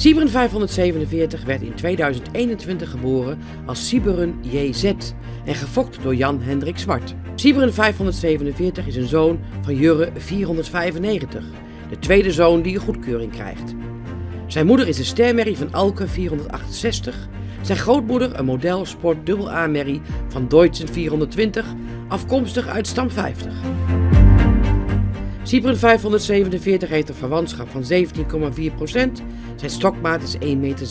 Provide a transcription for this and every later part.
Siberen 547 werd in 2021 geboren als Siberen JZ en gefokt door Jan Hendrik Zwart. Siberen 547 is een zoon van Jurre 495, de tweede zoon die een goedkeuring krijgt. Zijn moeder is een stermerrie van Alke 468, zijn grootmoeder een model sport AA-merrie van Deutschen 420, afkomstig uit stam 50. Siberen 547 heeft een verwantschap van 17,4%, zijn stokmaat is 1,67 meter.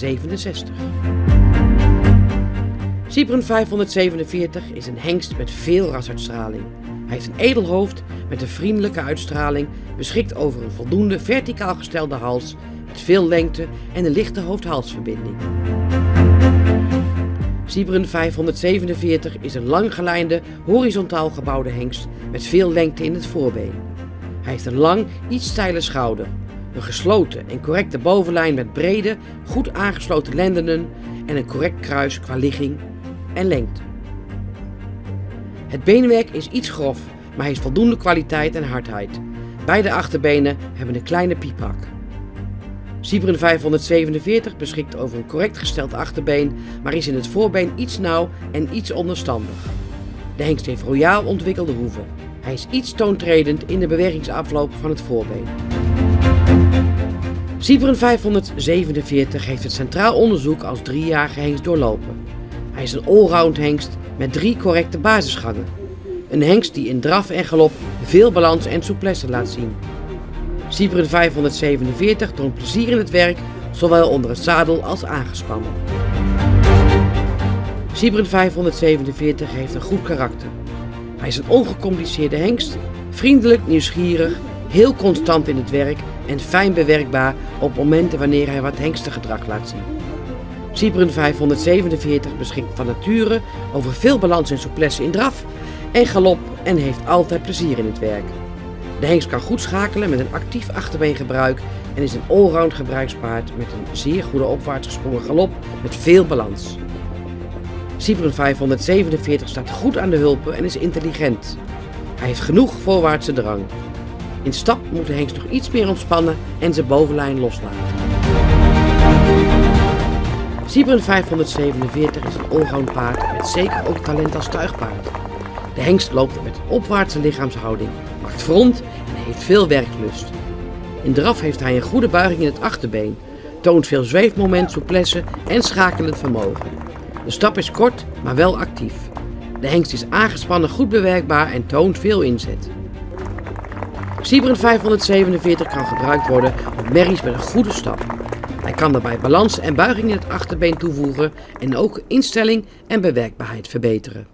Siberen 547 is een hengst met veel rasuitstraling. Hij heeft een edel hoofd met een vriendelijke uitstraling, beschikt over een voldoende verticaal gestelde hals met veel lengte en een lichte hoofd-halsverbinding. Siberen 547 is een langgelijnde, horizontaal gebouwde hengst met veel lengte in het voorbeen. Hij heeft een lang, iets steile schouder, een gesloten en correcte bovenlijn met brede, goed aangesloten lendenen en een correct kruis qua ligging en lengte. Het beenwerk is iets grof, maar heeft voldoende kwaliteit en hardheid. Beide achterbenen hebben een kleine piephak. Siberen 547 beschikt over een correct gesteld achterbeen, maar is in het voorbeen iets nauw en iets onderstandig. De hengst heeft royaal ontwikkelde hoeven. Hij is iets toontredend in de bewegingsafloop van het voorbeen. Siberen 547 heeft het Centraal Onderzoek als 3-jarige hengst doorlopen. Hij is een allround hengst met 3 correcte basisgangen. Een hengst die in draf en galop veel balans en souplesse laat zien. Siberen 547 toont plezier in het werk, zowel onder het zadel als aangespannen. Siberen 547 heeft een goed karakter. Hij is een ongecompliceerde hengst, vriendelijk, nieuwsgierig, heel constant in het werk en fijn bewerkbaar op momenten wanneer hij wat hengstengedrag laat zien. Siberen 547 beschikt van nature over veel balans en souplesse in draf en galop en heeft altijd plezier in het werk. De hengst kan goed schakelen met een actief achterbeengebruik en is een allround gebruikspaard met een zeer goede opwaarts gesprongen galop met veel balans. Siberen 547 staat goed aan de hulpen en is intelligent. Hij heeft genoeg voorwaartse drang. In stap moet de hengst nog iets meer ontspannen en zijn bovenlijn loslaten. Siberen 547 is een allround paard met zeker ook talent als tuigpaard. De hengst loopt met een opwaartse lichaamshouding, maakt front en heeft veel werklust. In draf heeft hij een goede buiging in het achterbeen, toont veel zweefmoment, souplesse en schakelend vermogen. De stap is kort, maar wel actief. De hengst is aangespannen, goed bewerkbaar en toont veel inzet. Siberen 547 kan gebruikt worden op merries met een goede stap. Hij kan daarbij balans en buiging in het achterbeen toevoegen en ook instelling en bewerkbaarheid verbeteren.